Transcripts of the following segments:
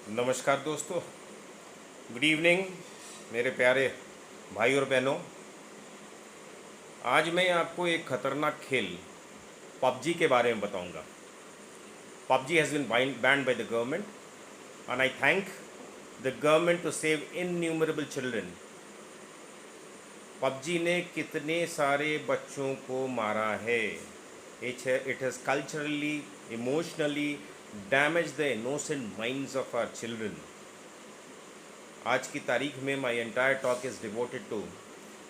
नमस्कार दोस्तों, good evening मेरे प्यारे भाई और बहनों। आज मैं आपको एक ख़तरनाक खेल पबजी के बारे में बताऊंगा। PUBG has been banned by the government and I thank the government to save innumerable children. PUBG ने कितने सारे बच्चों को मारा है। It has culturally, emotionally damage the innocent minds of our children. आज की तारीख में my entire talk is devoted to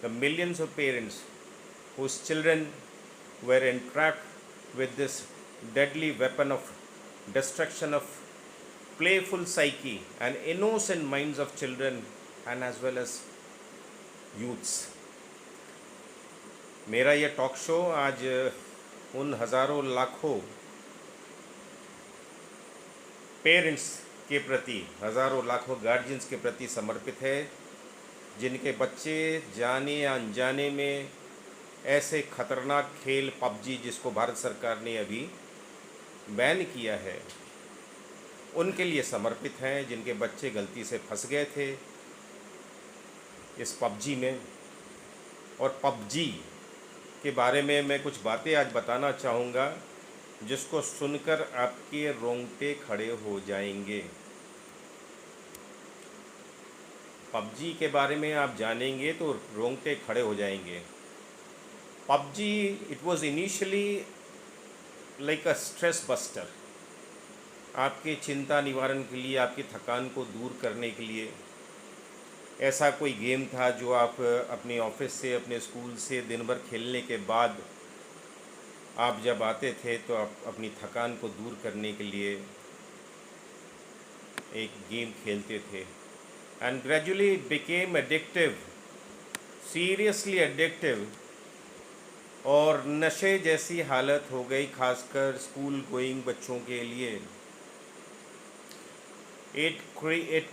the millions of parents whose children were entrapped with this deadly weapon of destruction of playful psyche and innocent minds of children and as well as youths। मेरा ये talk show आज उन हज़ारों लाखों parents के प्रति, हज़ारों लाखों गार्जियंस के प्रति समर्पित है जिनके बच्चे जाने या अनजाने में ऐसे ख़तरनाक खेल पबजी, जिसको भारत सरकार ने अभी बैन किया है, उनके लिए समर्पित हैं। जिनके बच्चे गलती से फंस गए थे इस पबजी में। और पबजी के बारे में मैं कुछ बातें आज बताना चाहूँगा जिसको सुनकर आपके रोंगटे खड़े हो जाएंगे। पबजी के बारे में आप जानेंगे तो रोंगटे खड़े हो जाएंगे। PUBG, it was initially like a stress buster. आपके चिंता निवारण के लिए, आपकी थकान को दूर करने के लिए ऐसा कोई गेम था जो आप अपने ऑफिस से, अपने स्कूल से दिन भर खेलने के बाद आप जब आते थे तो आप अपनी थकान को दूर करने के लिए एक गेम खेलते थे। And gradually it became addictive, seriously addictive, और नशे जैसी हालत हो गई, खासकर स्कूल गोइंग बच्चों के लिए। इट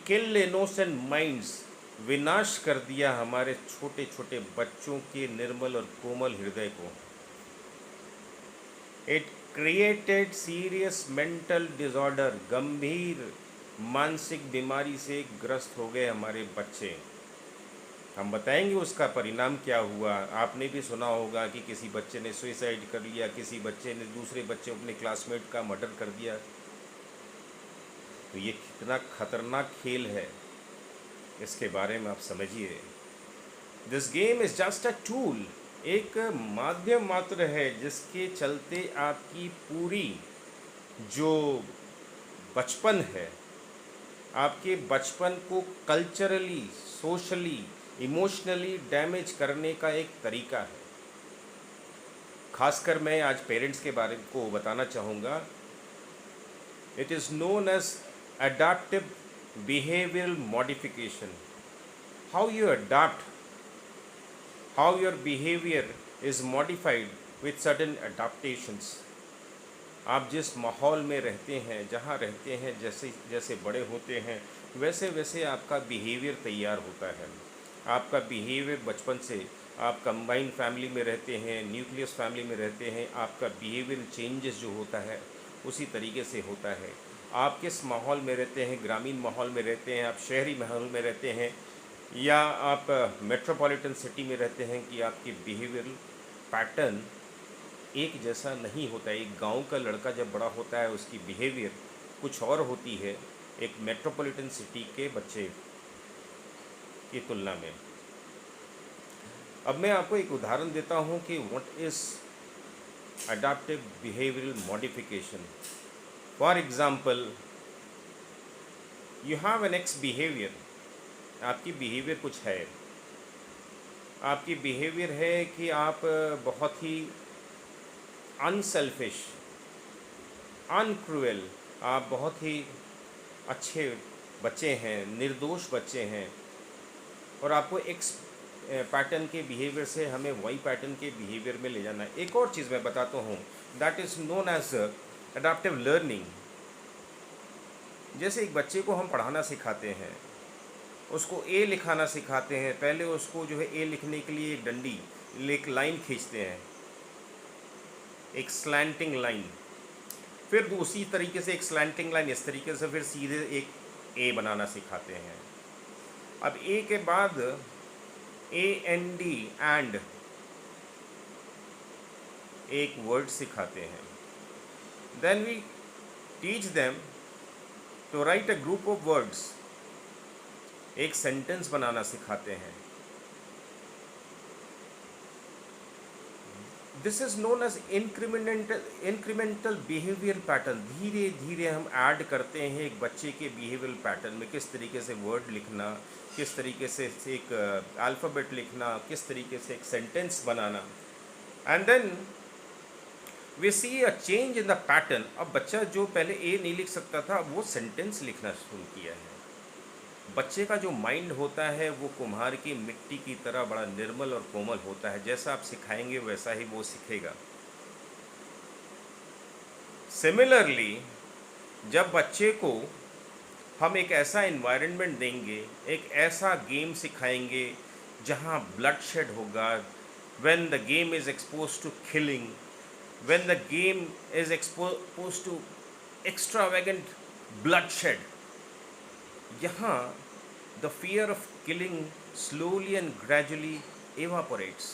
किल्ड इनोसेंट माइंड्स, विनाश कर दिया हमारे छोटे छोटे बच्चों के निर्मल और कोमल हृदय को। It created serious mental disorder, गंभीर मानसिक बीमारी से ग्रस्त हो गए हमारे बच्चे। हम बताएंगे उसका परिणाम क्या हुआ। आपने भी सुना होगा कि किसी बच्चे ने सुइसाइड कर लिया, किसी बच्चे ने दूसरे बच्चे, अपने क्लासमेट का मर्डर कर दिया। तो ये कितना खतरनाक खेल है, इसके बारे में आप समझिए। This game is just a tool, एक माध्यम मात्र है जिसके चलते आपकी पूरी जो बचपन है, आपके बचपन को कल्चरली, सोशली, इमोशनली डैमेज करने का एक तरीका है। खासकर मैं आज पेरेंट्स के बारे को बताना चाहूँगा। It is known as adaptive behavioural modification. How you adapt, how your behaviour is modified with certain adaptations. आप जिस माहौल में रहते हैं, जहाँ रहते हैं, जैसे जैसे बड़े होते हैं वैसे वैसे आपका बिहेवियर तैयार होता है। आपका बिहेवियर बचपन से, आप कंबाइंड फैमिली में रहते हैं, न्यूक्लियस फैमिली में रहते हैं, आपका बिहेवियर चेंजेस जो होता है उसी तरीके से होता है। आप किस माहौल में रहते हैं, ग्रामीण माहौल में रहते हैं, आप शहरी माहौल में रहते हैं, या आप मेट्रोपॉलिटन सिटी में रहते हैं, कि आपकी बिहेवियरल पैटर्न एक जैसा नहीं होता है। एक गांव का लड़का जब बड़ा होता है उसकी बिहेवियर कुछ और होती है एक मेट्रोपॉलिटन सिटी के बच्चे की तुलना में। अब मैं आपको एक उदाहरण देता हूं कि what is adaptive behavioural modification. For example, you have an x behaviour. आपकी बिहेवियर कुछ है, आपकी बिहेवियर है कि आप बहुत ही अनसेल्फिश, अनक्रूएल, आप बहुत ही अच्छे बच्चे हैं, निर्दोष बच्चे हैं, और आपको एक्स पैटर्न के बिहेवियर से हमें वाई पैटर्न के बिहेवियर में ले जाना है। एक और चीज़ मैं बताता हूँ, that is known as adaptive learning. जैसे एक बच्चे को हम पढ़ाना सिखाते हैं, उसको ए लिखाना सिखाते हैं, पहले उसको जो है ए लिखने के लिए एक डंडी, एक लाइन खींचते हैं, एक स्लैंटिंग लाइन, फिर दूसरी तरीके से एक स्लैंटिंग लाइन इस तरीके से, फिर सीधे एक ए बनाना सिखाते हैं। अब ए के बाद AND एंड एक वर्ड सिखाते हैं। Then we teach them to write a group of words, एक सेंटेंस बनाना सिखाते हैं। This is known as incremental behaviour pattern. धीरे धीरे हम ऐड करते हैं एक बच्चे के बिहेवियर पैटर्न में, किस तरीके से वर्ड लिखना, किस तरीके से एक अल्फ़ाबेट लिखना, किस तरीके से एक सेंटेंस बनाना। And then we see a change in the pattern. अब बच्चा जो पहले ए नहीं लिख सकता था, वो सेंटेंस लिखना शुरू किया है। बच्चे का जो माइंड होता है वो कुम्हार की मिट्टी की तरह बड़ा निर्मल और कोमल होता है, जैसा आप सिखाएंगे वैसा ही वो सीखेगा। सिमिलरली जब बच्चे को हम एक ऐसा एनवायरनमेंट देंगे, एक ऐसा गेम सिखाएंगे जहां ब्लड शेड होगा, when the game is expose to killing, when the game is expose to extravagant bloodshed, यहाँ the fear of killing slowly and gradually evaporates।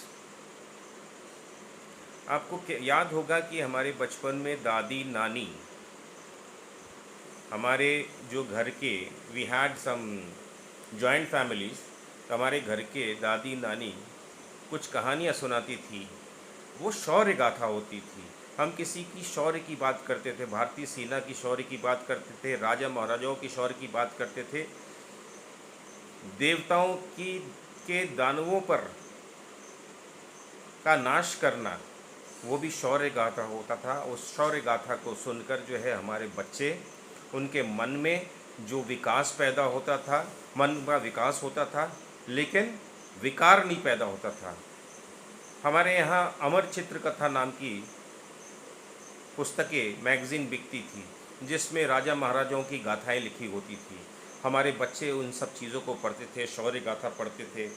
आपको याद होगा कि हमारे बचपन में दादी नानी, हमारे जो घर के, we had some joint families, तो हमारे घर के दादी नानी कुछ कहानियाँ सुनाती थी, वो शौर्य गाथा होती थी। हम किसी की शौर्य की बात करते थे, भारतीय सेना की शौर्य की बात करते थे, राजा महाराजाओं की शौर्य की बात करते थे, देवताओं की के दानवों पर का नाश करना, वो भी शौर्य गाथा होता था। उस शौर्य गाथा को सुनकर जो है हमारे बच्चे, उनके मन में जो विकास पैदा होता था, मन का विकास होता था, लेकिन विकार नहीं पैदा होता था। हमारे यहाँ अमर चित्र कथा नाम की पुस्तकें, मैगज़ीन बिकती थी, जिसमें राजा महाराजाओं की गाथाएं लिखी होती थी। हमारे बच्चे उन सब चीज़ों को पढ़ते थे, शौर्य गाथा पढ़ते थे,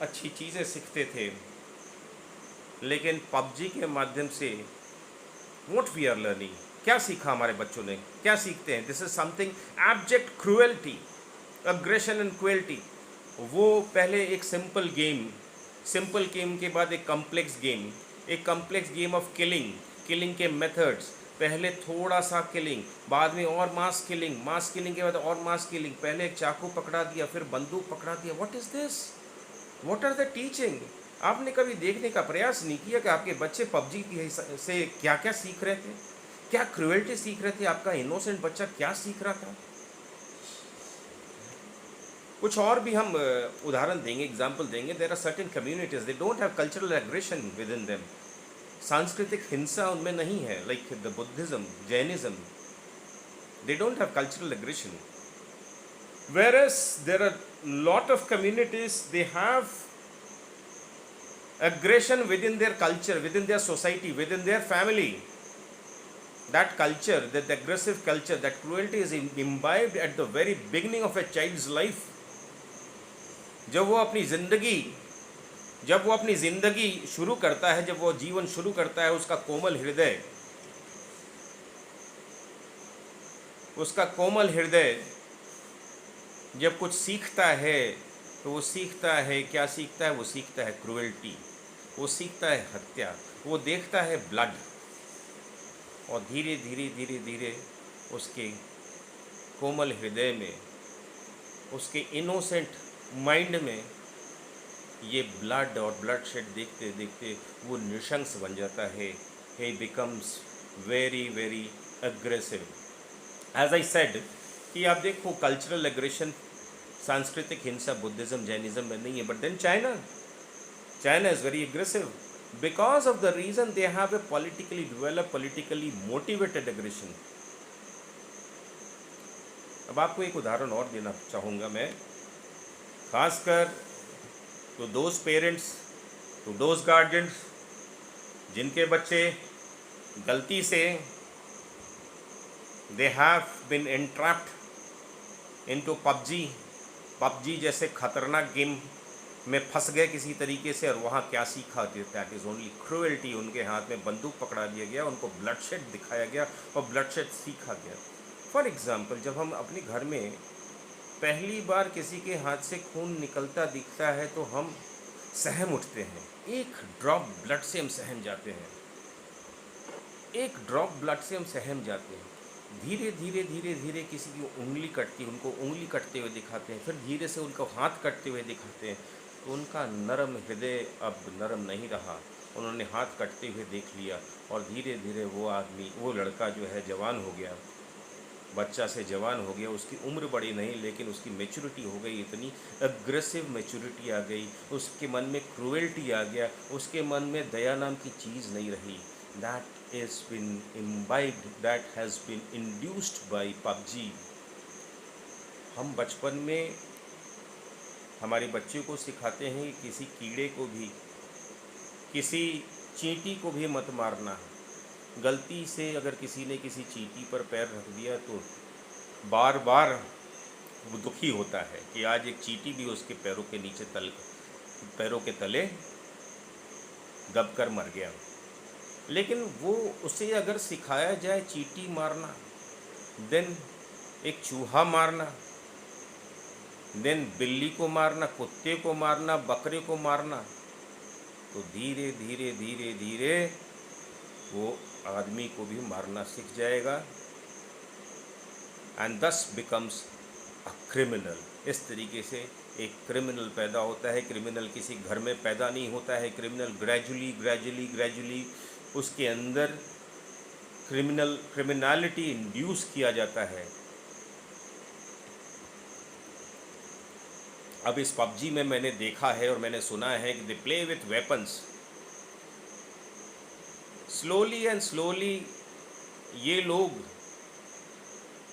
अच्छी चीज़ें सीखते थे। लेकिन पबजी के माध्यम से व्हाट वी आर लर्निंग, क्या सीखा हमारे बच्चों ने, क्या सीखते हैं? This is something abject cruelty, aggression and cruelty. वो पहले एक सिंपल गेम के बाद एक कॉम्प्लेक्स गेम ऑफ किलिंग के मेथड्स, पहले थोड़ा सा किलिंग, बाद में और मास किलिंग के बाद और मास किलिंग, पहले एक चाकू पकड़ा दिया, फिर बंदूक पकड़ा दिया। What is this? What are the teaching? आपने कभी देखने का प्रयास नहीं किया कि आपके बच्चे पबजी से क्या क्या सीख रहे थे, क्या क्रूएल्टी सीख रहे थे, आपका इनोसेंट बच्चा क्या सीख रहा था? कुछ और भी हम उदाहरण देंगे, एग्जाम्पल देंगे। There are certain communities, they don't have cultural aggression within them. सांस्कृतिक हिंसा उनमें नहीं है, like the Buddhism, Jainism, they don't have cultural aggression. Whereas there are lot of communities, they have aggression within their culture, within their society, within their family. That culture, that aggressive culture, that cruelty is imbibed at the very beginning of a child's life. जब वो अपनी ज़िंदगी शुरू करता है, जब वो जीवन शुरू करता है, उसका कोमल हृदय जब कुछ सीखता है, तो वो सीखता है, क्या सीखता है? वो सीखता है क्रूएल्टी, वो सीखता है हत्या, वो देखता है ब्लड, और धीरे धीरे उसके कोमल हृदय में, उसके इनोसेंट माइंड में ये ब्लड और ब्लड शेड देखते देखते वो नृशंस बन जाता है। He becomes very very aggressive. As I said कि आप देखो, कल्चरल एग्रेशन, सांस्कृतिक हिंसा बुद्धिज्म जैनिज्म में नहीं है, but then China is very aggressive because of the reason they have a politically develop, politically motivated aggression. अब आपको एक उदाहरण और देना चाहूँगा मैं, खासकर to those parents, to those guardians जिनके बच्चे गलती से they have been entrapped into PUBG जैसे खतरनाक गेम में फंस गए किसी तरीके से, और वहाँ क्या सीखा? That is only cruelty. उनके हाथ में बंदूक पकड़ा दिया गया, उनको ब्लड शेड दिखाया गया और ब्लड शेड सीखा गया। फॉर एग्ज़ाम्पल, जब हम अपने घर में पहली बार किसी के हाथ से खून निकलता दिखता है तो हम सहम उठते हैं, एक ड्रॉप ब्लड से हम सहम जाते हैं, एक ड्रॉप ब्लड से हम सहम जाते हैं। धीरे धीरे धीरे धीरे किसी की उंगली कटती है, उनको उंगली कटते हुए दिखाते हैं, फिर धीरे से उनको हाथ कटते हुए दिखाते हैं, तो उनका नरम हृदय अब नरम नहीं रहा, उन्होंने हाथ कटते हुए देख लिया और धीरे धीरे वो आदमी, वो लड़का जो है जवान हो गया, बच्चा से जवान हो गया। उसकी उम्र बड़ी नहीं लेकिन उसकी मैच्योरिटी हो गई, इतनी अग्रेसिव मैच्योरिटी आ गई, उसके मन में क्रूएल्टी आ गया, उसके मन में दया नाम की चीज़ नहीं रही। That is been imbibed, that has been induced by PUBG. हम बचपन में हमारे बच्चे को सिखाते हैं कि किसी कीड़े को भी, किसी चींटी को भी मत मारना है। गलती से अगर किसी ने किसी चींटी पर पैर रख दिया तो बार बार वो दुखी होता है कि आज एक चींटी भी उसके पैरों के नीचे पैरों के तले दब कर मर गया। लेकिन वो उसे अगर सिखाया जाए चींटी मारना, देन एक चूहा मारना, देन बिल्ली को मारना, कुत्ते को मारना, बकरे को मारना, तो धीरे धीरे धीरे धीरे वो आदमी को भी मारना सीख जाएगा एंड दस बिकम्स अ क्रिमिनल। इस तरीके से एक क्रिमिनल पैदा होता है। क्रिमिनल किसी घर में पैदा नहीं होता है, क्रिमिनल ग्रेजुअली ग्रेजुअली ग्रेजुअली उसके अंदर क्रिमिनलिटी इंड्यूस किया जाता है। अब इस पबजी में मैंने देखा है और मैंने सुना है कि they play with weapons. Slowly and slowly ये लोग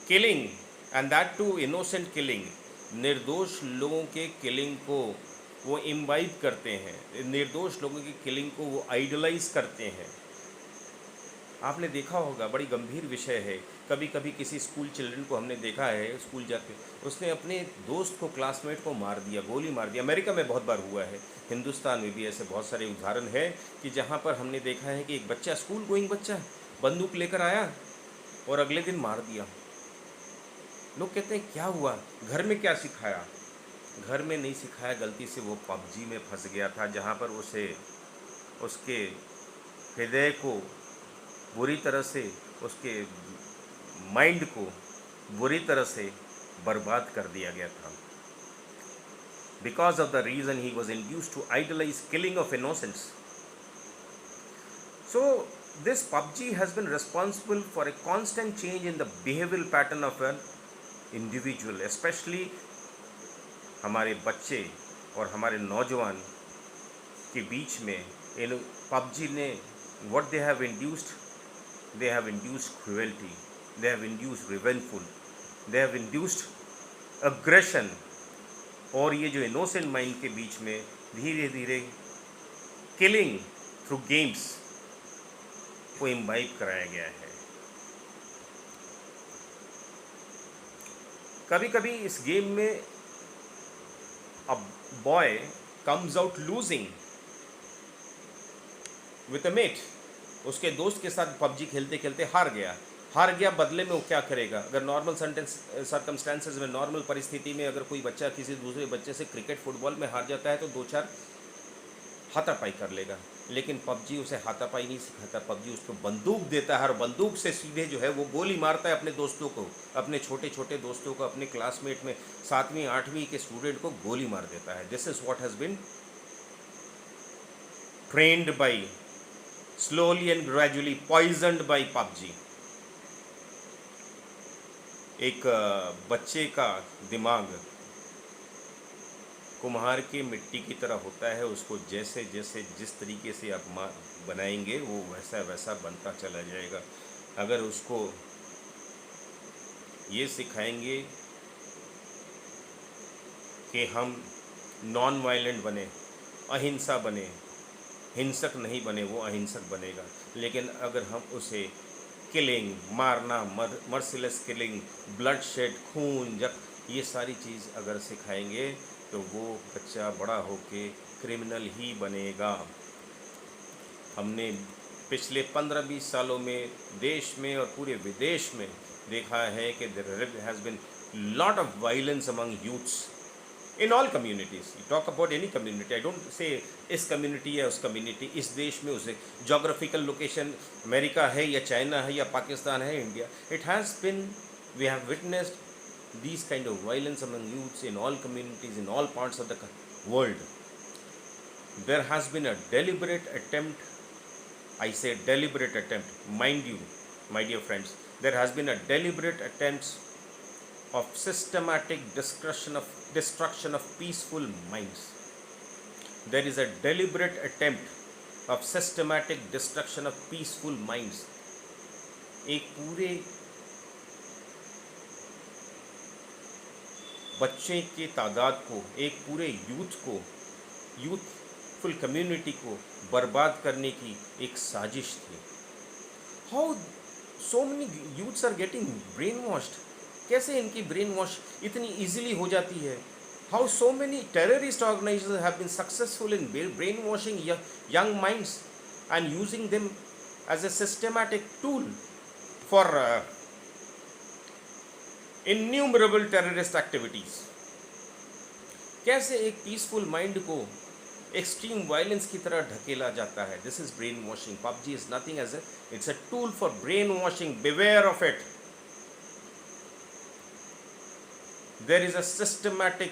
killing, and that too innocent killing, निर्दोष लोगों के किलिंग को वो इम्बाइब करते हैं, निर्दोष लोगों की किलिंग को वो आइडलाइज करते हैं। आपने देखा होगा, बड़ी गंभीर विषय है। कभी कभी किसी स्कूल चिल्ड्रन को हमने देखा है, स्कूल जाते उसने अपने दोस्त को, क्लासमेट को मार दिया, गोली मार दिया। अमेरिका में बहुत बार हुआ है, हिंदुस्तान में भी ऐसे बहुत सारे उदाहरण है कि जहाँ पर हमने देखा है कि एक बच्चा, स्कूल गोइंग बच्चा, बंदूक लेकर आया और अगले दिन मार दिया। लोग कहते हैं क्या हुआ, घर में क्या सिखाया? घर में नहीं सिखाया, गलती से वो पबजी में फंस गया था, जहाँ पर उसे उसके हृदय को बुरी तरह से, उसके माइंड को बुरी तरह से बर्बाद कर दिया गया था। Because of the reason he was induced to idolise killing of innocents. So this PUBG has been responsible for a constant change in the behavioural pattern of an individual, especially हमारे बच्चे और हमारे नौजवान के बीच में। इन पबजी ने what they have induced, they have induced cruelty, they have induced revengeful, they have induced aggression, और ये जो इनोसेंट माइंड के बीच में धीरे धीरे किलिंग थ्रू गेम्स को इम्बाइब कराया गया है। कभी कभी इस गेम में a boy comes out losing with a mate, उसके दोस्त के साथ पबजी खेलते खेलते हार गया, बदले में वो क्या करेगा? अगर नॉर्मल सर्कमस्टेंसेस में, नॉर्मल परिस्थिति में अगर कोई बच्चा किसी दूसरे बच्चे से क्रिकेट फुटबॉल में हार जाता है तो 2-4 हाथापाई कर लेगा, लेकिन पबजी उसे हाथापाई नहीं सिखाता। पबजी उसको बंदूक देता है और बंदूक से सीधे जो है वो गोली मारता है अपने दोस्तों को, अपने छोटे छोटे दोस्तों को, अपने क्लासमेट में 7वीं 8वीं के स्टूडेंट को गोली मार देता है। This is what has been trained by, slowly and gradually poisoned by PUBG। एक बच्चे का दिमाग कुम्हार की मिट्टी की तरह होता है, उसको जैसे जैसे जिस तरीके से आप बनाएंगे वो वैसा वैसा बनता चला जाएगा। अगर उसको ये सिखाएंगे कि हम नॉन वायलेंट बने, अहिंसा बने, हिंसक नहीं बने, वो अहिंसक बनेगा। लेकिन अगर हम उसे किलिंग, मारना, मर्सिलेस किलिंग, ब्लड शेड, खून, जब ये सारी चीज़ अगर सिखाएंगे तो वो बच्चा बड़ा होके क्रिमिनल ही बनेगा। हमने पिछले 15-20 सालों में देश में और पूरे विदेश में देखा है कि there has been lot of violence among youths in all communities. You talk about any community, I don't say इस community या उस community, इस देश में उसे geographical location अमेरिका है या चाइना है या पाकिस्तान है, India, it has been, we have witnessed these kind of violence among youths in all communities, in all parts of the world. There has been a deliberate attempt, I say deliberate attempt, mind you, my dear friends, there has been a deliberate attempt of systematic destruction of peaceful minds. There is a deliberate attempt of systematic destruction of peaceful minds. एक पूरे बच्चे के तादाद को, एक पूरे youthful community को बर्बाद करने की एक साजिश थी. How so many youths are getting brain washed. कैसे इनकी ब्रेन वॉश इतनी ईजिली हो जाती है? How so many terrorist organisations have been successful in brain washing young minds and using them as a systematic tool for innumerable terrorist activities. कैसे एक peaceful mind को extreme violence की तरह ढकेला जाता है? This is brain washing. PUBG is nothing as it's a tool for brain washing. Beware of it. There is a systematic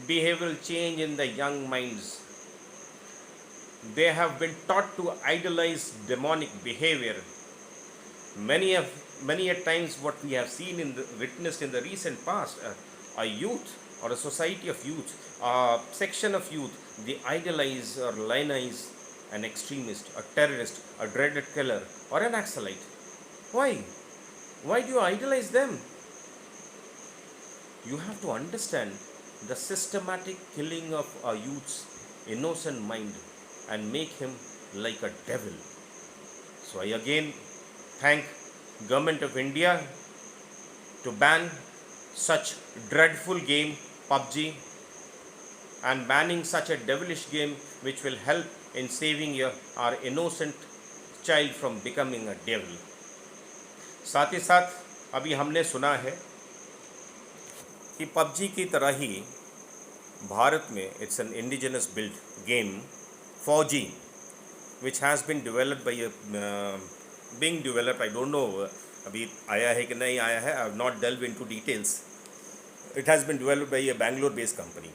behavioral change in the young minds. They have been taught to idolize demonic behavior. Many a times what we have witnessed in the recent past, a youth or a society of youth, a section of youth, they idolize or lionize an extremist, a terrorist, a dreaded killer, or an Naxalite. Why? Why do you idolize them? You have to understand the systematic killing of a youth's innocent mind and make him like a devil. So I again thank Government of India to ban such dreadful game PUBG and banning such a devilish game which will help in saving our innocent child from becoming a devil. साथ ही साथ अभी हमने सुना है कि PUBG की तरह ही भारत में it's an indigenous build game Fauji which has been developed by being developed, I don't know अभी आया है कि नहीं आया है, I have not delve into details. It has been developed by a Bangalore based company.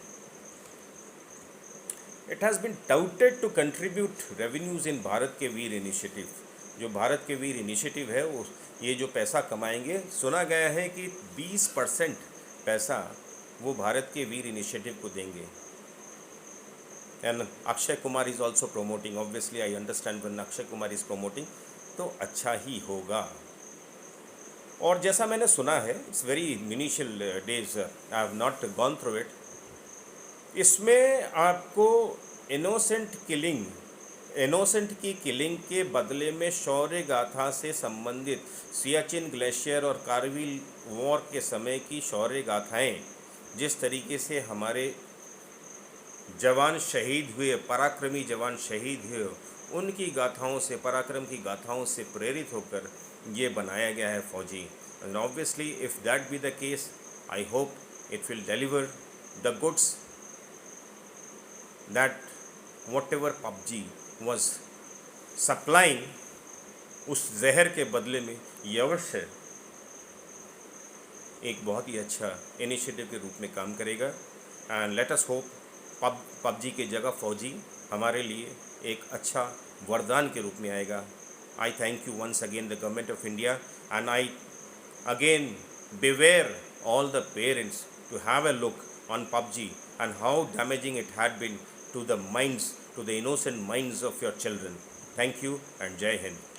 It has been touted to contribute revenues in Bharat Ke Veer initiative. जो Bharat Ke Veer initiative है वो ये जो पैसा कमाएंगे, सुना गया है कि 20% पैसा वो भारत के वीर इनिशिएटिव को देंगे. And Akshay Kumar is also promoting. Obviously I understand when Akshay Kumar is promoting तो अच्छा ही होगा. और जैसा मैंने सुना है, it's very initial days, I have not gone through it. इसमें आपको इनोसेंट की किलिंग के बदले में शौर्य गाथा से संबंधित सियाचिन ग्लेशियर और कारगिल वॉर के समय की शौर्य गाथाएँ, जिस तरीके से हमारे जवान शहीद हुए, पराक्रमी जवान शहीद हुए, उनकी गाथाओं से, पराक्रम की गाथाओं से प्रेरित होकर ये बनाया गया है फौजी. And obviously if that be the case, I hope it will deliver the goods that whatever PUBG was supplying, उस जहर के बदले में ये अवश्य एक बहुत ही अच्छा इनिशिएटिव के रूप में काम करेगा. And let us hope PUBG के जगह फौजी हमारे लिए एक अच्छा वरदान के रूप में आएगा. I thank you once again the government of India, and I again beware all the parents to have a look on PUBG and how damaging it had been to the minds, to the innocent minds of your children. Thank you and Jai Hind.